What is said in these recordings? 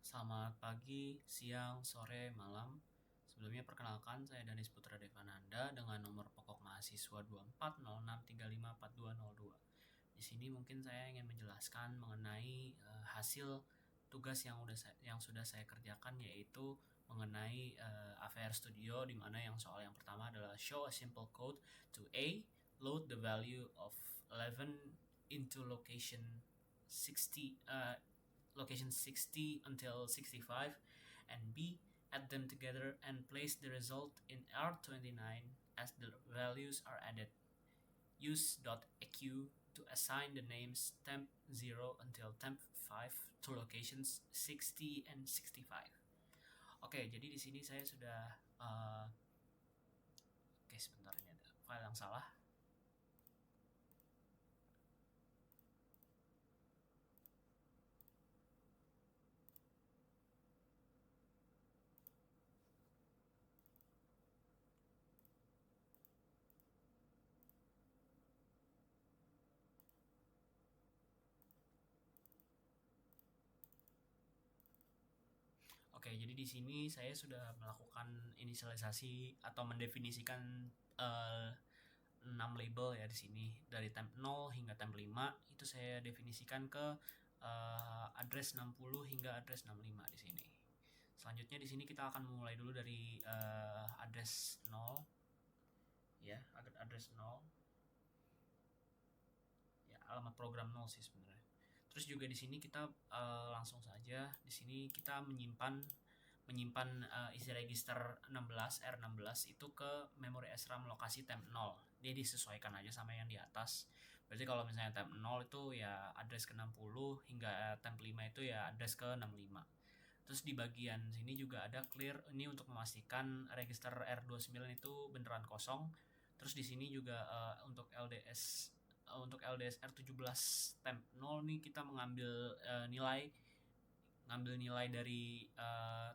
Selamat pagi, siang, sore, malam. Sebelumnya perkenalkan, saya Danis Putra Devananda dengan nomor pokok mahasiswa 2406354202. Di sini mungkin saya ingin menjelaskan mengenai hasil tugas yang sudah saya kerjakan, yaitu mengenai AVR Studio, di mana yang soal yang pertama adalah show a simple code to A, load the value of 11 into location 60 until 65, and B, add them together and place the result in R29 as the values are added. Use .eq to assign the names temp0 until temp5 to locations 60 and 65. Oke, jadi di sini saya sudah oke, sebentar, ini ada file yang salah. Oke, jadi di sini saya sudah melakukan inisialisasi atau mendefinisikan 6 label ya di sini, dari temp 0 hingga temp 5 itu saya definisikan ke address 60 hingga address 65 di sini. Selanjutnya di sini kita akan memulai dulu dari address 0 ya, address 0. Ya, alamat program 0 sih sebenarnya. Terus juga di sini kita langsung saja di sini kita menyimpan isi register 16 R16 itu ke memori SRAM lokasi temp 0. Dia disesuaikan aja sama yang di atas. Berarti kalau misalnya temp 0 itu ya address ke 60 hingga temp 5 itu ya address ke 65. Terus di bagian sini juga ada clear, ini untuk memastikan register R29 itu beneran kosong. Terus di sini juga untuk LDS R17 temp 0 nih kita mengambil nilai dari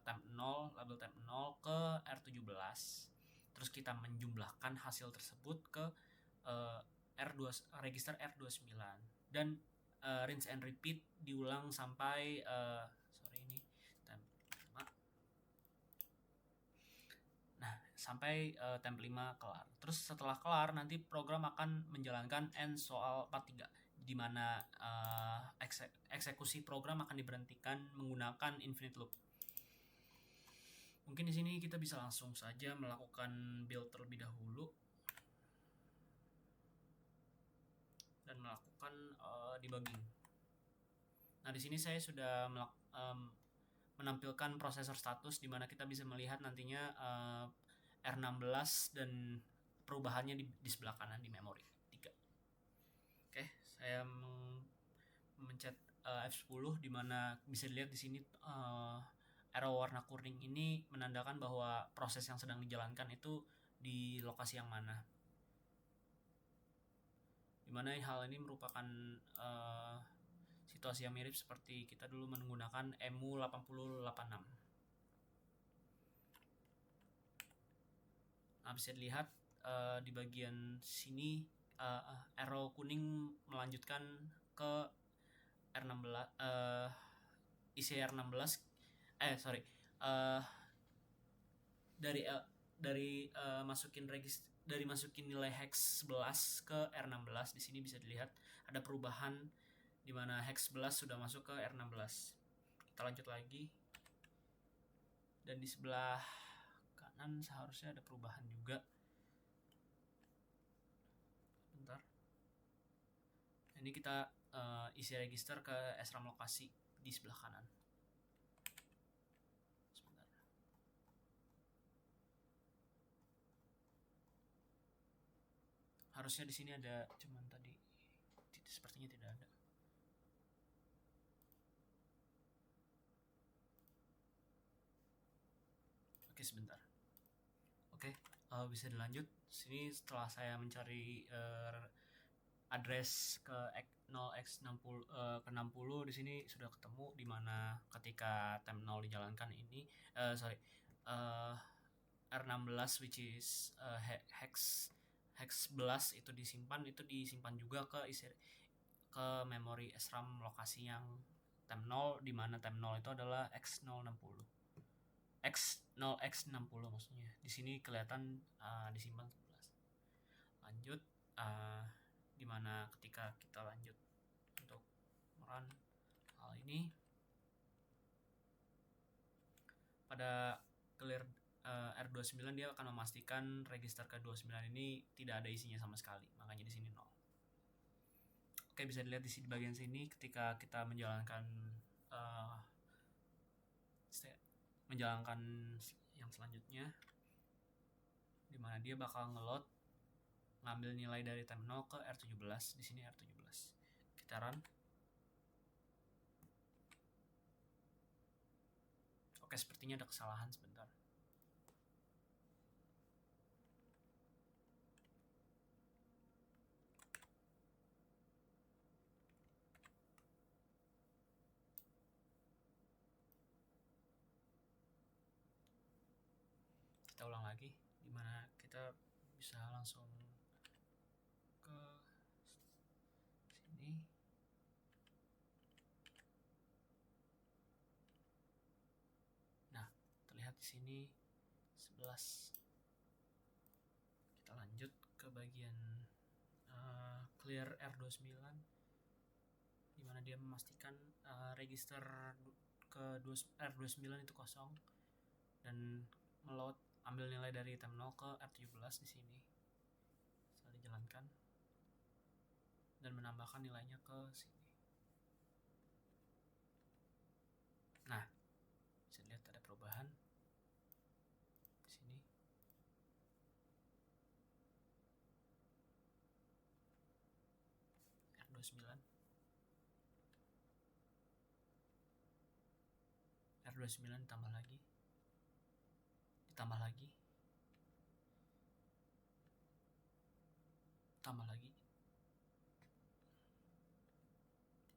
temp 0, label temp 0 ke R17. Terus kita menjumlahkan hasil tersebut ke register R29 dan rinse and repeat diulang sampai temp 5. Nah, sampai temp 5 kelar. Terus setelah kelar nanti program akan menjalankan end soal 43 di mana eksekusi program akan diberhentikan menggunakan infinite loop. Mungkin di sini kita bisa langsung saja melakukan build terlebih dahulu dan melakukan debugging. Nah, di sini saya sudah menampilkan prosesor status di mana kita bisa melihat nantinya R16 dan perubahannya di sebelah kanan di memori 3. Oke, saya mencet F10 di mana bisa dilihat di sini arrow warna kuning ini menandakan bahwa proses yang sedang dijalankan itu di lokasi yang mana. Dimana hal ini merupakan situasi yang mirip seperti kita dulu menggunakan EMU 8086. Nah, bisa dilihat di bagian sini arrow kuning melanjutkan ke R16 isi R16 dari masukin nilai hex 11 ke R16. Di sini bisa dilihat ada perubahan di mana hex 11 sudah masuk ke R16. Kita lanjut lagi. Dan di sebelah kanan seharusnya ada perubahan juga. Bentar. Ini kita isi register ke SRAM lokasi di sebelah kanan. Sebentar. Harusnya di sini ada, cuman tadi sepertinya tidak ada. Oke, sebentar. Oke, bisa dilanjut. Sini setelah saya mencari address ke 0x60 ke 60 di sini sudah ketemu, di mana ketika temp 0 dijalankan ini R16 which is hex 11 itu disimpan juga ke memori SRAM lokasi yang temp 0, di mana temp 0 itu adalah X060. X0X60 maksudnya. Di sini kelihatan disimpan 11. Lanjut, di mana ketika kita lanjut untuk run hal ini, pada clear R29 dia akan memastikan register ke-29 ini tidak ada isinya sama sekali, makanya di sini 0. Oke, bisa dilihat di bagian sini ketika kita menjalankan yang selanjutnya, dimana dia bakal ngambil nilai dari temp 0 ke R17. Di sini R17. Kita run. Oke, sepertinya ada kesalahan sebentar. Kita ulang lagi, dimana kita bisa langsung ke sini. Nah, terlihat di sini 11. Kita lanjut ke bagian clear R29, dimana dia memastikan register ke R29 itu kosong, dan ambil nilai dari temp 0 ke R17 di sini. Setelah dijalankan dan menambahkan nilainya ke sini. Nah, bisa lihat ada perubahan di sini. R29 ditambah lagi, ditambah lagi, ditambah lagi,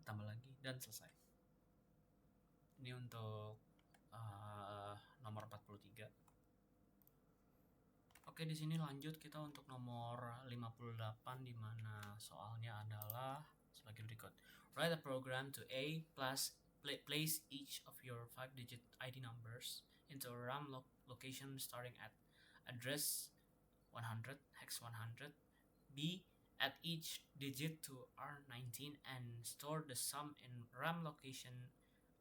ditambah lagi, dan selesai. Ini untuk nomor 43. Oke, di sini lanjut kita untuk nomor 58, di mana soalnya adalah sebagai berikut. Write a program to place each of your 5-digit ID numbers into a RAM location starting at address 100 hex 100. B, add each digit to R19 and store the sum in RAM location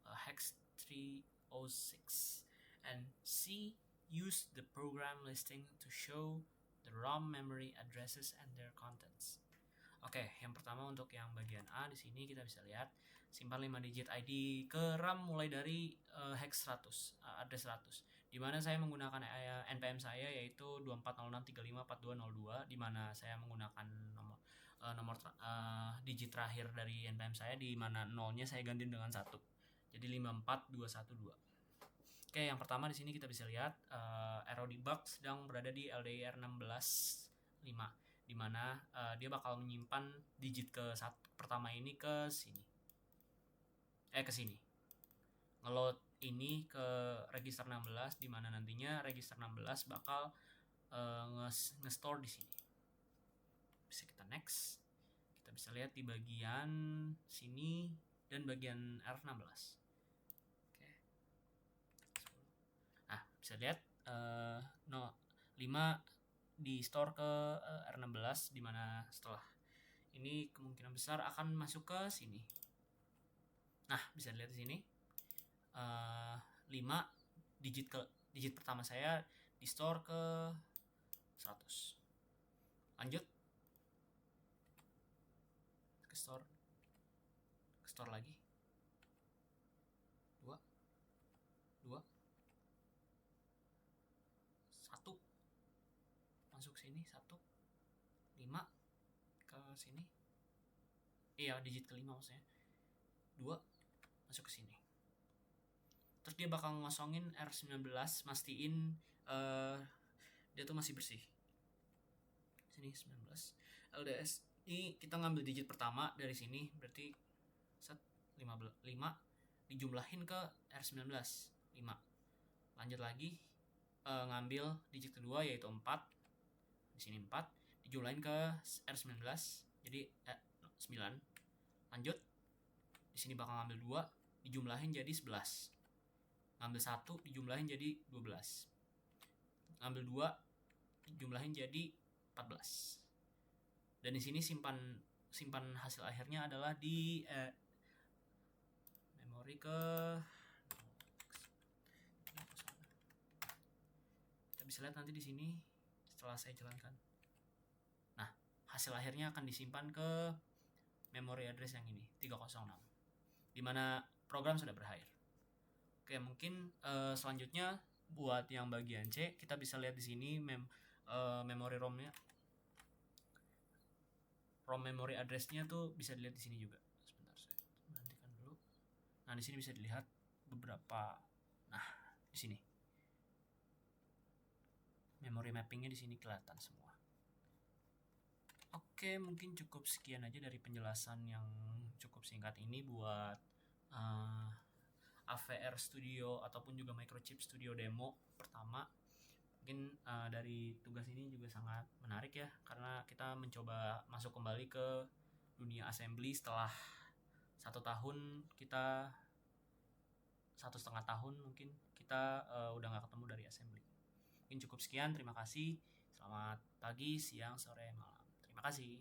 hex 306. And C, use the program listing to show the ROM memory addresses and their contents. Oke, yang pertama untuk yang bagian A, di sini kita bisa lihat simpan 5 digit ID ke RAM mulai dari hex 100, address 100. Di mana saya menggunakan NPM saya yaitu 2406354202, di mana saya menggunakan nomor digit terakhir dari NPM saya, di mana 0-nya saya ganti dengan 1. Jadi 54212. Oke, yang pertama di sini kita bisa lihat arrow debug sedang berada di LDIR 16.5, di mana dia bakal menyimpan digit pertama ini ke sini. Ke sini. Ngeload ini ke register 16, di mana nantinya register 16 bakal nge-store di sini. Bisa kita next. Kita bisa lihat di bagian sini dan bagian R16. Oke. Nah, bisa lihat 5 di store ke R16, di mana setelah ini kemungkinan besar akan masuk ke sini. Nah, bisa dilihat di sini 5 digit pertama saya di store ke 100. Lanjut ke store lagi 2 1 masuk sini 1 5 ke sini, iya digit kelima maksudnya 2 masuk ke sini. Terus dia bakal ngosongin R19, mastiin dia tuh masih bersih. Sini 19 LDS. Ini kita ngambil digit pertama dari sini, berarti 5 dijumlahin ke R19 5. Lanjut lagi ngambil digit kedua yaitu 4. Di sini 4 dijumlahin ke R19 jadi 9. Lanjut di sini bakal ngambil dijumlahin jadi 11. Ngambil 1 dijumlahin jadi 12. Ngambil 2 dijumlahin jadi 14. Dan di sini simpan hasil akhirnya adalah di memori ke kita bisa lihat nanti di sini setelah saya jalankan. Nah, hasil akhirnya akan disimpan ke memory address yang ini 306 dimana program sudah berakhir. Oke, mungkin selanjutnya buat yang bagian C kita bisa lihat di sini memori ROM-nya. ROM memory address-nya tuh bisa dilihat di sini juga. Sebentar saya nantikan dulu. Nah, di sini bisa dilihat beberapa. Nah, di sini. Memory mapping-nya di sini kelihatan semua. Oke, mungkin cukup sekian aja dari penjelasan yang cukup singkat ini buat AVR Studio ataupun juga Microchip Studio demo pertama. Mungkin dari tugas ini juga sangat menarik ya, karena kita mencoba masuk kembali ke dunia assembly setelah 1 tahun kita 1,5 tahun mungkin kita udah nggak ketemu dari assembly. Mungkin cukup sekian, terima kasih. Selamat pagi, siang, sore, malam. Terima kasih.